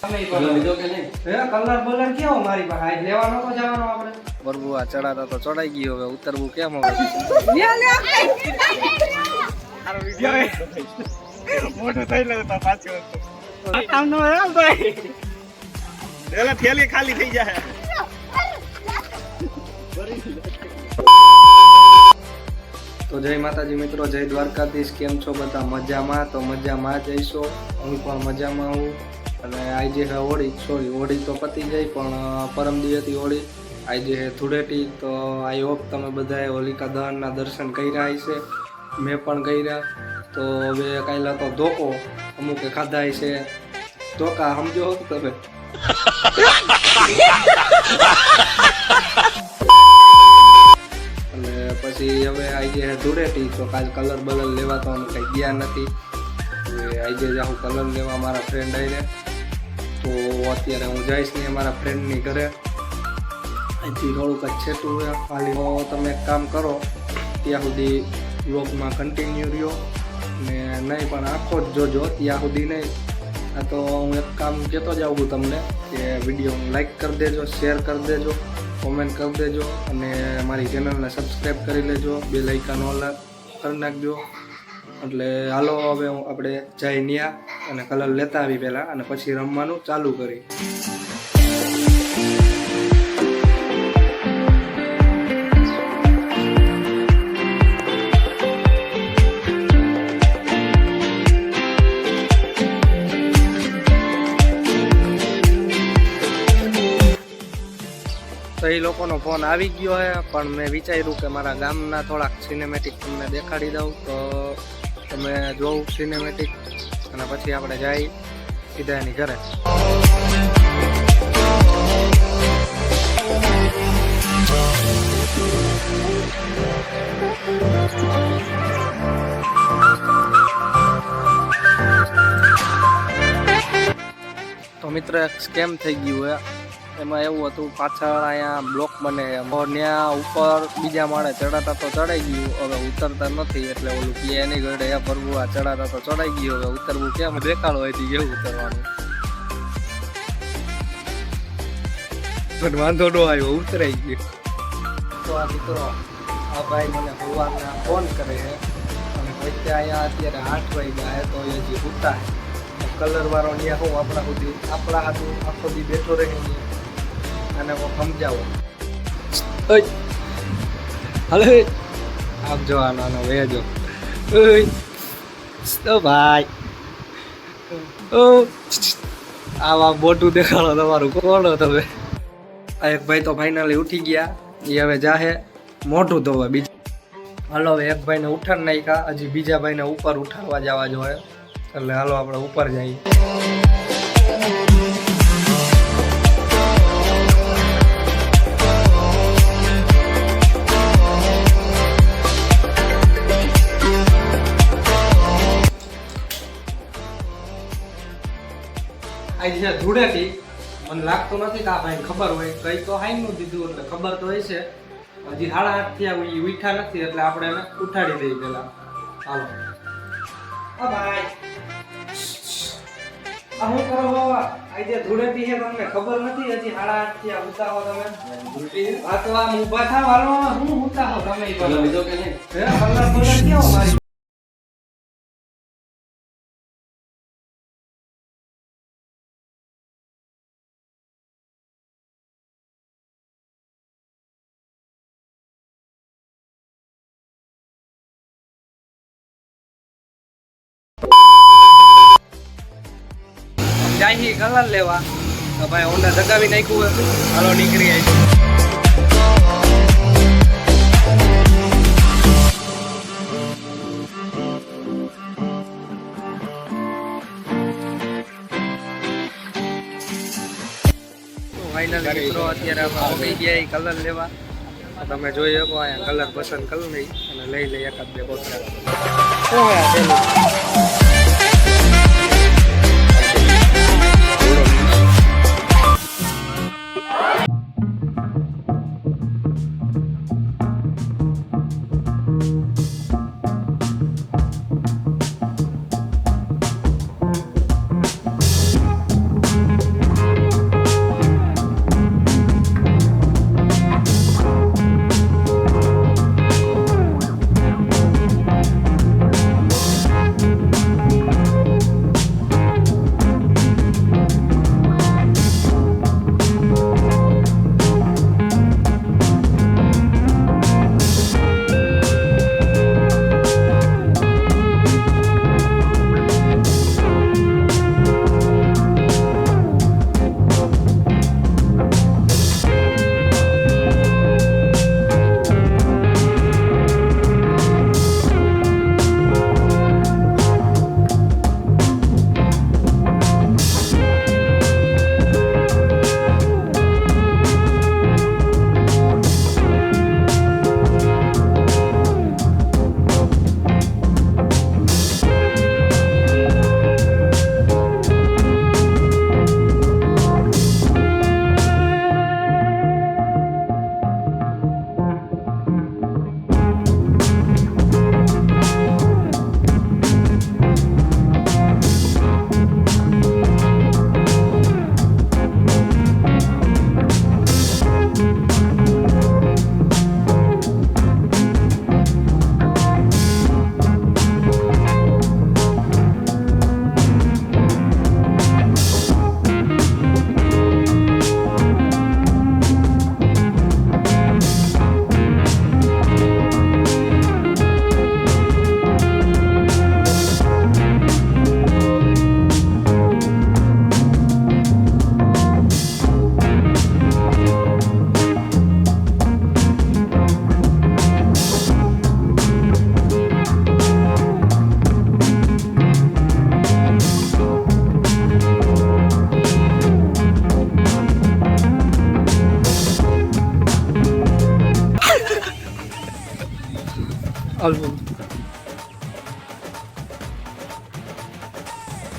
તમે લીધો કે નહીં? કલર બલર કેવો મારી પાસે આજ લેવાનો તો જવાનો આપણે બરબુ આ ચડાતા તો ચડાઈ ગયો, હવે ઉતરવું કેમ હવે? મોટું થઈ લે તો પાછું આમનો હે ભાઈ એલા થેલી ખાલી થઈ જાય. તો જય માતાજી મિત્રો, જય દ્વારકાધીશ. કેમ છો બધા? મજામાં? તો મજામાં જઈશો, હું પણ મજામાં હું. અને આજે હે હોળી, હોળી તો પતી ગઈ, પણ પરમદી હતી હોળી. આજે હે ધૂળેટી. તો આઈ હોપ તમે બધાએ હોલિકા દહનના દર્શન કર્યા હશે, મેં પણ કર્યા. તો હવે કાલે તો ધોકો અમુકે ખાધા છે, ધોકા સમજો તમે. અને પછી હવે આજે હે ધૂળેટી, તો કાલ કલર બલર લેવા તો અમે કંઈ ગયા નથી. આજે જાઉં કલર લેવા મારા ફ્રેન્ડ આવીને. તો અત્યારે હું જઈશ ને મારા ફ્રેન્ડની ઘરે. અહીંથી થોડુંક જ છેટું હોય. ખાલી તમે એક કામ કરો, ત્યાં સુધી વ્લોગમાં કન્ટિન્યુ રહ્યો ને નહીં પણ આખો જ જોજો, ત્યાં સુધી નહીં. આ તો હું એક કામ કહેતો જાઉં છું તમને કે વિડીયો લાઈક કરી દેજો, શેર કરી દેજો, કોમેન્ટ કરી દેજો અને મારી ચેનલને સબસ્ક્રાઈબ કરી લેજો, બેલ આઇકન ઓલ કરી નાખજો. એટલે હાલો હવે આપણે જઈ ન્યા અને કલર લેતા આવી પહેલાં, અને પછી રમવાનું ચાલુ કરી. તો એ લોકોનો ફોન આવી ગયો છે, પણ મેં વિચાર્યું કે મારા ગામના થોડાક સિનેમેટિક તમને દેખાડી દઉં. તો તમે જોઉં સિનેમેટિક અને પછી આપણે જઈ સીધા એની ઘરે. તો મિત્ર એક સ્કેમ થઈ ગયું હે. એમાં એવું હતું, પાછળ અહીંયા બ્લોક બને, ત્યાં ઉપર બીજા માળે ચડાતા તો ચડાઈ ગયું, હવે ઉતરતા નથી. એટલે ઓલું કે એની ઘડે એ ભરવું, આ ચડાતા તો ચડાઈ ગયું, હવે ઉતરવું કેમ? દેખાડો હોય કેવું ઉતરવાનું. પણ વાંધો ન આવ્યો, ઉતરાઈ ગયું. તો આ મિત્રો, આ ભાઈ મને સવારના ફોન કરે છે અને વચ્ચે અહીંયા અત્યારે 8 વાગ્યા છે, તો એ હજી ઉતા કલર વાળો ત્યાં હું આપણા સુધી આપણા હાથું આખો દી બેઠો રહી અને સમજાવો. હલે આપ જોવાનો આનો વેજો. ભાઈ આવા મોટું દેખાડો તમારું કોણો તમે. આ એક ભાઈ તો ફાઇનલી ઉઠી ગયા, એ હવે જાહે મોઢું ધોવા. બીજા હાલો હવે એક ભાઈને ઉઠાડ નાખ્યા, હજી બીજા ભાઈને ઉપર ઉઠાડવા જવા જોઈએ. એટલે હાલો આપણે ઉપર જઈએ. આજે ધૂળેટી, મને લાગતું નથી કે આ ભાઈને ખબર હોય. કઈ તો હાઈનું દીધું એટલે ખબર તો હોય છે. હજી 8:30 થયા ઉઠા નથી, એટલે આપણે એને ઉઠાડી દઈએ પેલા. હાલો ભાઈ, આ હું કરો બાબા? આજે ધૂળેટી છે, તમને ખબર નથી? હજી 8:30 થયા, ઉતાહો તમે. આ તો આમ ઊભા થાવ, હાલો હું ઉતાહો તમે. લીધો કે નહીં? કલર બલર કેવો મારી? જાય કલર લેવા તો ભાઈ હોન્ડા દગાવી નાખ્યું હોય. હાલો નીકળી આવી. ફાઇનલી મિત્રો અત્યારે અમે આવી ગયા કલર લેવા. તમે જોઈ શકો અહીંયા કલર પસંદ કરી લઈ અને લઈ લઈ એકાદ બે બોતલ.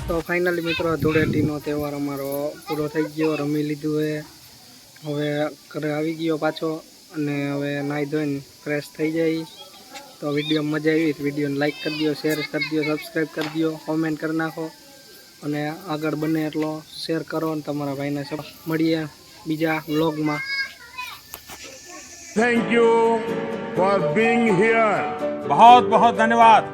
તો ફાઇનલી મિત્રો ધૂળેટીનો તહેવાર અમારો પૂરો થઈ ગયો, રમી લીધું છે. હવે ઘરે આવી ગયો પાછો અને હવે નાહી ધોઈને ફ્રેશ થઈ જાય. તો વિડીયો મજા આવી તો વિડીયોને લાઈક કરી દો, શેર કરી દો, સબસ્ક્રાઈબ કરી દો, કોમેન્ટ કરી નાખો અને આગળ બને એટલો શેર કરો અને તમારા ભાઈને મળીએ બીજા વ્લોગમાં. Thank you for being here. बहुत बहुत धन्यवाद.